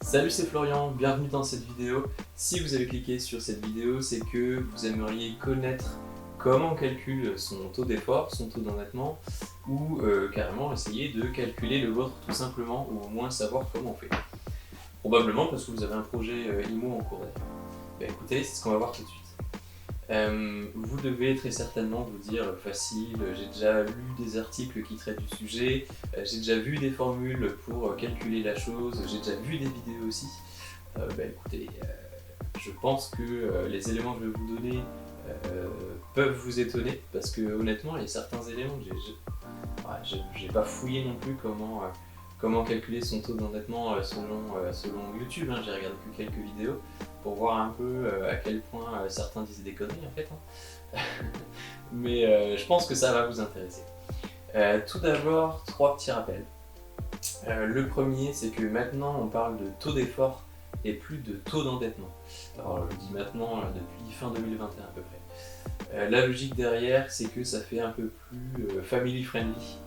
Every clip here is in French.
Salut, c'est Florian, bienvenue dans cette vidéo. Si vous avez cliqué sur cette vidéo, c'est que vous aimeriez connaître comment on calcule son taux d'effort, son taux d'endettement, ou carrément essayer de calculer le vôtre tout simplement, ou au moins savoir comment on fait. Probablement parce que vous avez un projet IMO en cours d'ailleurs. Ben, écoutez, c'est ce qu'on va voir tout de suite. Vous devez très certainement vous dire facile, j'ai déjà lu des articles qui traitent du sujet, j'ai déjà vu des formules pour calculer la chose, j'ai déjà vu des vidéos aussi. Écoutez, je pense que les éléments que je vais vous donner peuvent vous étonner parce que honnêtement il y a certains éléments que j'ai pas fouillé non plus comment calculer son taux d'endettement selon YouTube, hein. J'ai regardé que quelques vidéos pour voir un peu à quel point certains disaient des conneries en fait, hein. Mais je pense que ça va vous intéresser. Tout d'abord, 3 petits rappels. Le premier, c'est que maintenant on parle de taux d'effort et plus de taux d'endettement. Alors je dis maintenant depuis fin 2021 à peu près. La logique derrière, c'est que ça fait un peu plus family friendly.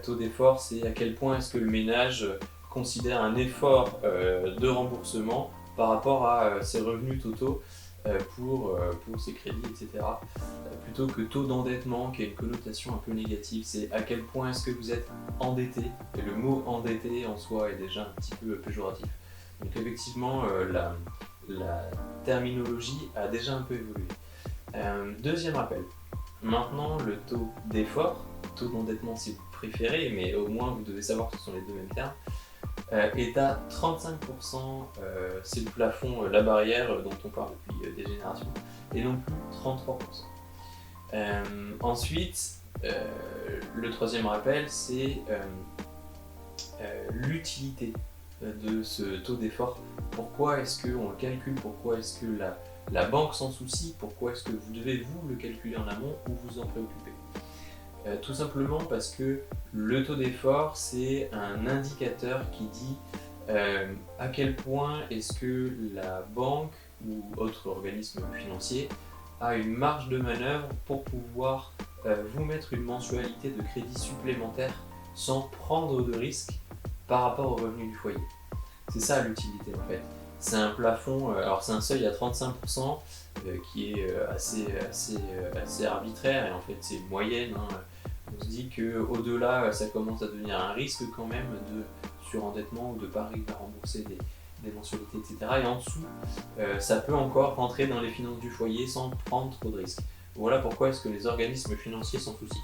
Taux d'effort, c'est à quel point est-ce que le ménage considère un effort de remboursement par rapport à ses revenus totaux pour ses crédits, etc. Plutôt que taux d'endettement, qui a une connotation un peu négative, c'est à quel point est-ce que vous êtes endetté, et le mot endetté en soi est déjà un petit peu péjoratif. Donc effectivement, la terminologie a déjà un peu évolué. Deuxième rappel, maintenant le taux d'effort, taux d'endettement si vous préférez, mais au moins vous devez savoir que ce sont les deux mêmes termes, est à 35%, c'est le plafond, la barrière dont on parle depuis des générations, et non plus 33%. Ensuite, le troisième rappel, c'est l'utilité de ce taux d'effort. Pourquoi est-ce qu'on le calcule? Pourquoi est-ce que la banque s'en soucie? Pourquoi est-ce que vous devez vous le calculer en amont ou vous en préoccuper? Tout simplement parce que le taux d'effort, c'est un indicateur qui dit à quel point est-ce que la banque ou autre organisme financier a une marge de manœuvre pour pouvoir vous mettre une mensualité de crédit supplémentaire sans prendre de risque par rapport aux revenus du foyer. C'est ça l'utilité en fait. C'est un plafond, alors c'est un seuil à 35% qui est assez arbitraire et en fait c'est une moyenne, hein. On se dit qu'au-delà ça commence à devenir un risque quand même de surendettement ou de pas arriver à rembourser des mensualités, etc. Et en dessous, ça peut encore rentrer dans les finances du foyer sans prendre trop de risques. Voilà pourquoi est-ce que les organismes financiers s'en soucient.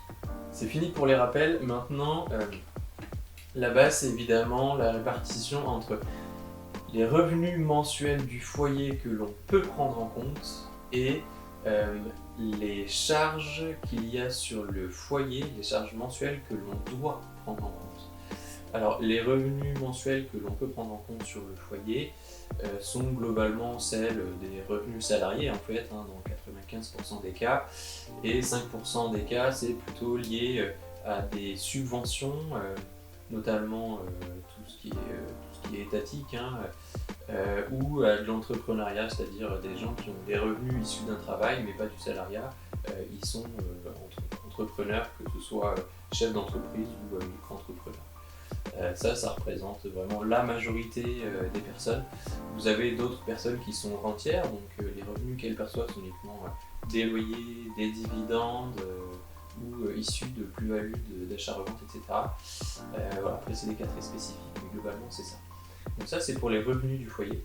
C'est fini pour les rappels, maintenant la base c'est évidemment la répartition entre les revenus mensuels du foyer que l'on peut prendre en compte et les charges qu'il y a sur le foyer, les charges mensuelles que l'on doit prendre en compte. Alors les revenus mensuels que l'on peut prendre en compte sur le foyer sont globalement celles des revenus salariés en fait, hein, dans 95% des cas, et 5% des cas c'est plutôt lié à des subventions, notamment tout ce qui est étatique, hein, ou à de l'entrepreneuriat, c'est-à-dire des gens qui ont des revenus issus d'un travail mais pas du salariat. Ils sont entrepreneurs, que ce soit chef d'entreprise ou micro-entrepreneur. Ça représente vraiment la majorité des personnes. Vous avez d'autres personnes qui sont rentières, donc les revenus qu'elles perçoivent sont uniquement des loyers, des dividendes ou issus de plus-value d'achat-revente, etc. Voilà, après c'est des cas très spécifiques, mais globalement c'est ça. Donc ça c'est pour les revenus du foyer.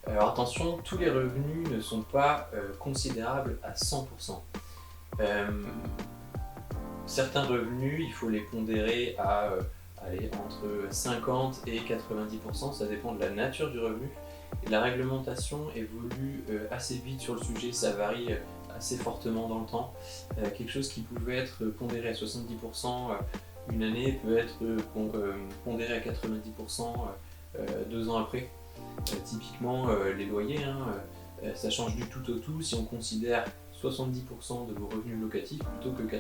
Alors attention, tous les revenus ne sont pas considérables à 100%. Certains revenus, il faut les pondérer à entre 50 et 90%, ça dépend de la nature du revenu. Et la réglementation évolue assez vite sur le sujet, ça varie assez fortement dans le temps. Quelque chose qui pouvait être pondéré à 70% une année peut être pondéré à 90% 2 ans après. Typiquement les loyers, hein, ça change du tout au tout si on considère 70% de vos revenus locatifs plutôt que 90%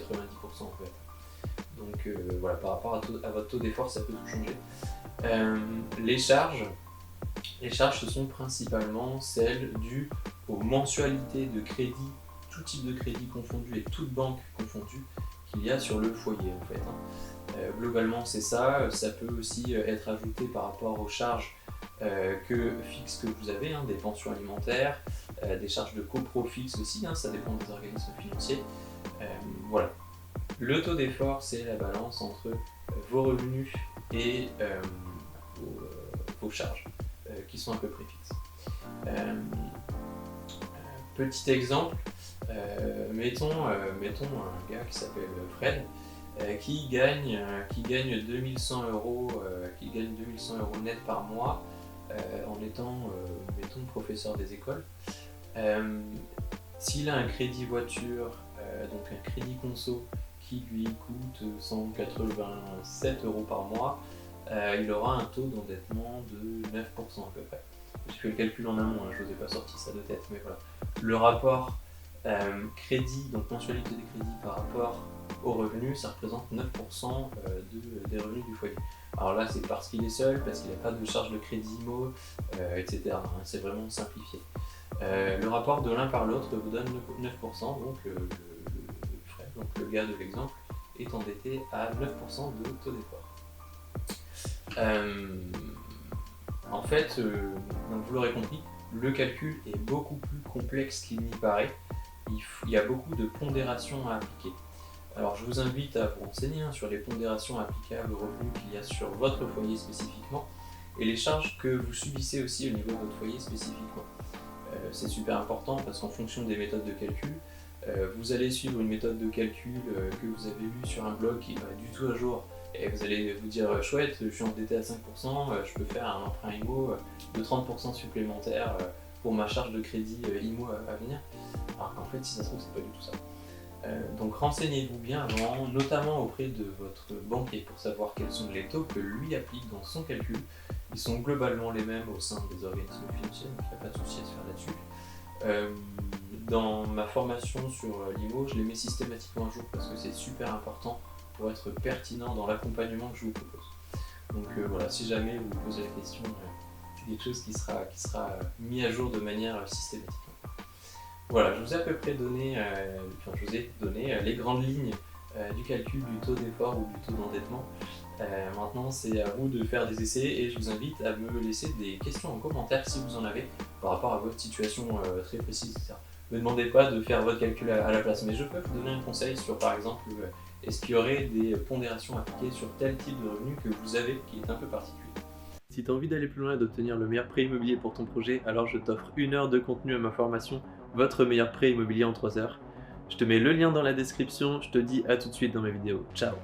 en fait. Donc voilà, par rapport à votre taux d'effort, ça peut tout changer. Les charges, ce sont principalement celles dues aux mensualités de crédit, tout type de crédit confondu et toute banque confondue qu'il y a sur le foyer en fait, hein. Globalement c'est ça, ça peut aussi être ajouté par rapport aux charges que fixes que vous avez, des pensions alimentaires, des charges de copro fixes aussi, ça dépend des organismes financiers. Voilà. Le taux d'effort, c'est la balance entre vos revenus et vos charges, qui sont à peu près fixes. Petit exemple, mettons un gars qui s'appelle Fred, qui gagne 2100 euros, net par mois en étant, mettons, professeur des écoles. S'il a un crédit voiture, donc un crédit conso qui lui coûte 187 euros par mois, il aura un taux d'endettement de 9% à peu près. J'ai fait le calcul en amont, je ne vous ai pas sorti ça de tête, mais voilà. Le rapport crédit, donc mensualité des crédits par rapport aux revenus, ça représente 9% des revenus du foyer. Alors là, c'est parce qu'il est seul, parce qu'il n'a pas de charge de crédit IMO, etc. C'est vraiment simplifié. Le rapport de l'un par l'autre vous donne 9%, donc le gars de l'exemple est endetté à 9% de taux d'effort. En fait, donc vous l'aurez compris, le calcul est beaucoup plus complexe qu'il n'y paraît. Il y a beaucoup de pondérations à appliquer. Alors je vous invite à vous renseigner sur les pondérations applicables aux revenus qu'il y a sur votre foyer spécifiquement et les charges que vous subissez aussi au niveau de votre foyer spécifiquement. C'est super important parce qu'en fonction des méthodes de calcul, vous allez suivre une méthode de calcul que vous avez vue sur un blog qui n'est pas du tout à jour et vous allez vous dire chouette, je suis endetté à 5%, je peux faire un emprunt IMO de 30% supplémentaire pour ma charge de crédit IMO à venir. Alors qu'en fait, si ça se trouve, c'est pas du tout ça. Donc renseignez-vous bien avant, notamment auprès de votre banquier pour savoir quels sont les taux que lui applique dans son calcul. Ils sont globalement les mêmes au sein des organismes financiers, donc il n'y a pas de souci à se faire là-dessus. Dans ma formation sur l'IMO, je les mets systématiquement à jour parce que c'est super important pour être pertinent dans l'accompagnement que je vous propose. Donc voilà, si jamais vous vous posez la question, c'est quelque chose qui sera mis à jour de manière systématique. Voilà, je vous ai à peu près donné, les grandes lignes du calcul du taux d'effort ou du taux d'endettement. Maintenant, c'est à vous de faire des essais et je vous invite à me laisser des questions en commentaire si vous en avez par rapport à votre situation très précise, etc. Ne me demandez pas de faire votre calcul à la place, mais je peux vous donner un conseil sur, par exemple, est-ce qu'il y aurait des pondérations appliquées sur tel type de revenu que vous avez qui est un peu particulier. Si tu as envie d'aller plus loin et d'obtenir le meilleur prêt immobilier pour ton projet, alors je t'offre 1 heure de contenu à ma formation, votre meilleur prêt immobilier en 3 heures. Je te mets le lien dans la description, je te dis à tout de suite dans mes vidéos. Ciao!